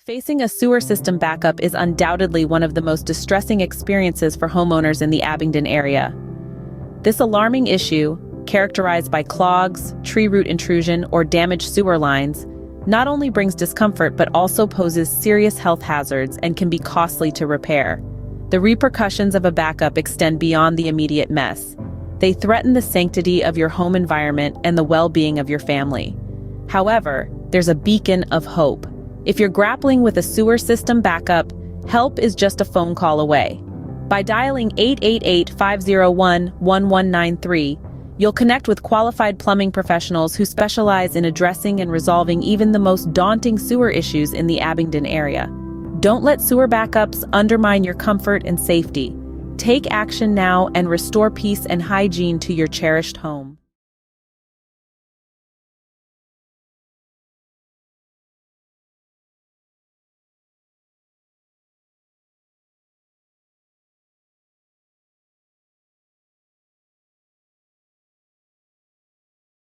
Facing a sewer system backup is undoubtedly one of the most distressing experiences for homeowners in the Abingdon area. This alarming issue, characterized by clogs, tree root intrusion, or damaged sewer lines, not only brings discomfort but also poses serious health hazards and can be costly to repair. The repercussions of a backup extend beyond the immediate mess. They threaten the sanctity of your home environment and the well-being of your family. However, there's a beacon of hope. If you're grappling with a sewer system backup, help is just a phone call away. By dialing 888-501-1193, you'll connect with qualified plumbing professionals who specialize in addressing and resolving even the most daunting sewer issues in the Abingdon area. Don't let sewer backups undermine your comfort and safety. Take action now and restore peace and hygiene to your cherished home.